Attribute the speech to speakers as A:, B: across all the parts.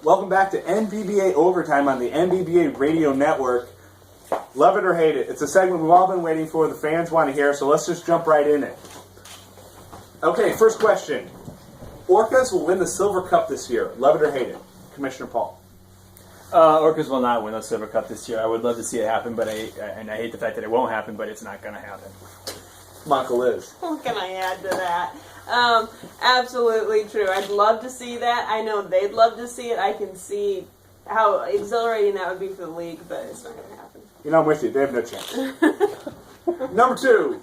A: Welcome back to NBBA Overtime on the NBBA Radio Network. Love it or hate it. It's a segment we've all been waiting for. The fans want to hear, so let's just jump right in it. Okay, first question. Orcas will win the Silver Cup this year. Love it or hate it? Commissioner Paul.
B: Orcas will not win the Silver Cup this year. I would love to see it happen, but I hate the fact that it won't happen, but it's not going to happen.
A: Monica Liz.
C: What can I add to that? Absolutely true. I'd love to see that. I know they'd love to see it. I can see how exhilarating that would be for the league, but it's not going to happen.
A: You know, I'm with you. They have no chance. Number 2.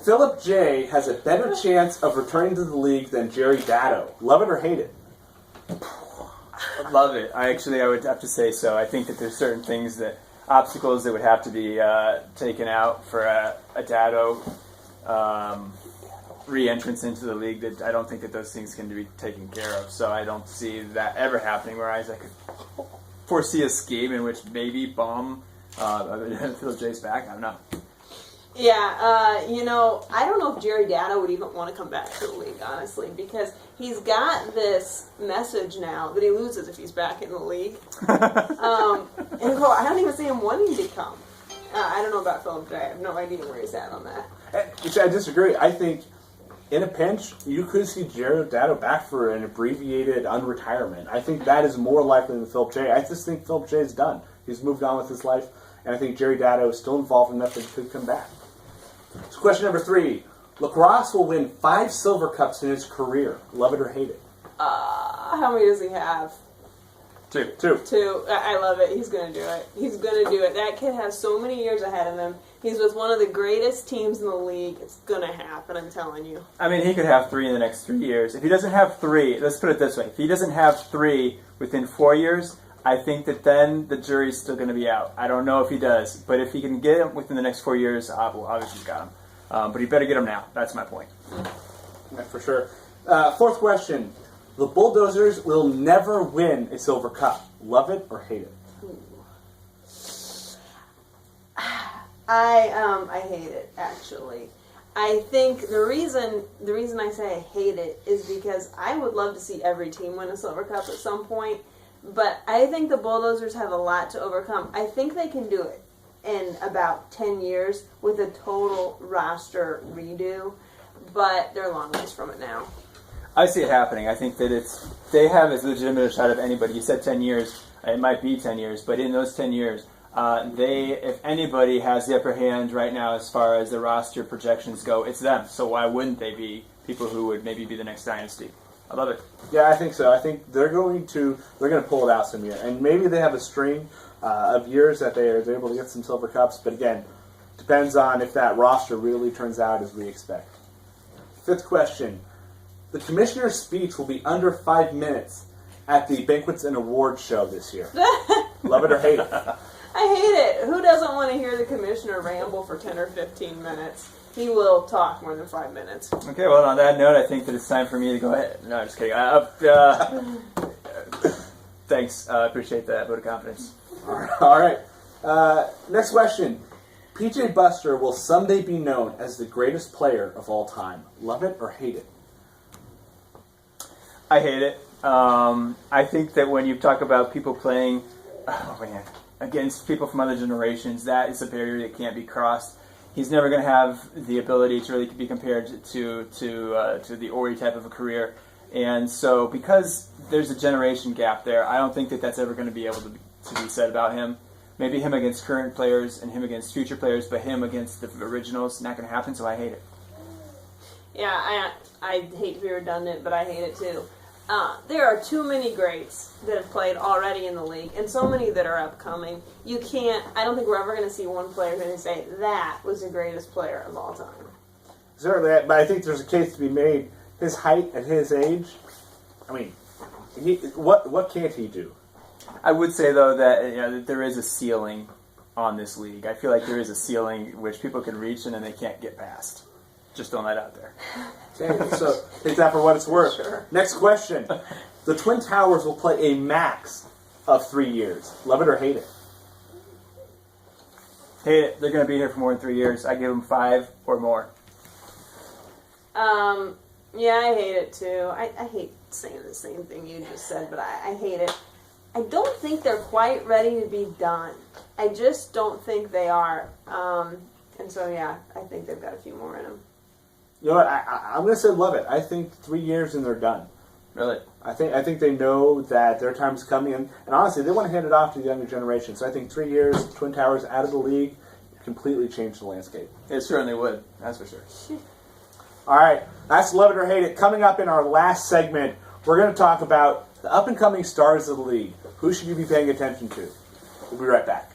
A: Philip J. has a better chance of returning to the league than Jerry Datto. Love it or hate it?
B: Love it. I would have to say so. I think that there's certain things obstacles that would have to be taken out for a Datto re-entrance into the league, that I don't think that those things can be taken care of. So I don't see that ever happening, whereas I could foresee a scheme in which maybe Phil J's back. I don't know.
C: Yeah, I don't know if Jerry Datto would even want to come back to the league, honestly, because he's got this message now that he loses if he's back in the league. And I don't even see him wanting to come. I don't know about Philip J. I have no idea where he's at on that.
A: I disagree. I think in a pinch, you could see Jerry Datto back for an abbreviated unretirement. I think that is more likely than Philip J. I just think Philip J. is done. He's moved on with his life, and I think Jerry Datto is still involved enough that he could come back. So question number 3. Lacrosse will win 5 Silver Cups in his career. Love it or hate it?
C: How many does he have?
A: 2.
C: 2. I love it. He's going to do it. He's going to do it. That kid has so many years ahead of him. He's with one of the greatest teams in the league. It's going to happen, I'm telling you.
B: I mean, he could have 3 in the next 3 years. If he doesn't have 3, let's put it this way. If he doesn't have 3 within 4 years, I think that then the jury's still going to be out. I don't know if he does, but if he can get him within the next 4 years, well, obviously he's got him. But he better get him now. That's my point.
A: Yeah, for sure. 4th question. The Bulldozers will never win a Silver Cup. Love it or hate it?
C: I hate it, actually. I think the reason I say I hate it is because I would love to see every team win a Silver Cup at some point, but I think the Bulldozers have a lot to overcome. I think they can do it in about 10 years with a total roster redo, but they're a long ways from it now.
B: I see it happening. I think that they have as legitimate a shot of anybody. You said 10 years. It might be 10 years, but in those 10 years, if anybody has the upper hand right now as far as the roster projections go, it's them. So why wouldn't they be people who would maybe be the next dynasty? I love it.
A: Yeah, I think so. I think they're going to pull it out some year, and maybe they have a string of years that they're able to get some Silver Cups. But again, depends on if that roster really turns out as we expect. 5th question. The commissioner's speech will be under 5 minutes at the Banquets and Awards show this year. Love it or hate it?
C: I hate it. Who doesn't want to hear the commissioner ramble for 10 or 15 minutes? He will talk more than 5 minutes.
B: Okay, well, on that note, I think that it's time for me to go ahead. No, just kidding. Thanks. I appreciate that vote of confidence.
A: All right. Next question. PJ Buster will someday be known as the greatest player of all time. Love it or hate it?
B: I hate it. I think that when you talk about people playing against people from other generations, that is a barrier that can't be crossed. He's never going to have the ability to really be compared to the Ori type of a career. And so because there's a generation gap there, I don't think that that's ever going to be able to be said about him. Maybe him against current players and him against future players, but him against the originals, not going to happen, so I hate it.
C: Yeah, I hate to be redundant, but I hate it too. There are too many greats that have played already in the league, and so many that are upcoming. I don't think we're ever going to see one player going to say, that was the greatest player of all time.
A: Certainly, but I think there's a case to be made. His height at his age, I mean, what can't he do?
B: I would say, though, that there is a ceiling on this league. I feel like there is a ceiling which people can reach and then they can't get past. Just throwing that out there.
A: Okay, so take that for what it's worth.
C: Sure.
A: Next question. The Twin Towers will play a max of 3 years. Love it or hate it?
B: Hate it. They're going to be here for more than 3 years. I give them 5 or more.
C: Yeah, I hate it too. I hate saying the same thing you just said, but I hate it. I don't think they're quite ready to be done. I just don't think they are. And so, yeah, I think they've got a few more in them.
A: You know what? I'm going to say love it. I think 3 years and they're done.
B: Really?
A: I think they know that their time is coming, and honestly, they want to hand it off to the younger generation. So I think 3 years, Twin Towers out of the league, completely changed the landscape.
B: It certainly would. That's for sure.
A: All right, that's Love It or Hate It. Coming up in our last segment, we're going to talk about the up-and-coming stars of the league. Who should you be paying attention to? We'll be right back.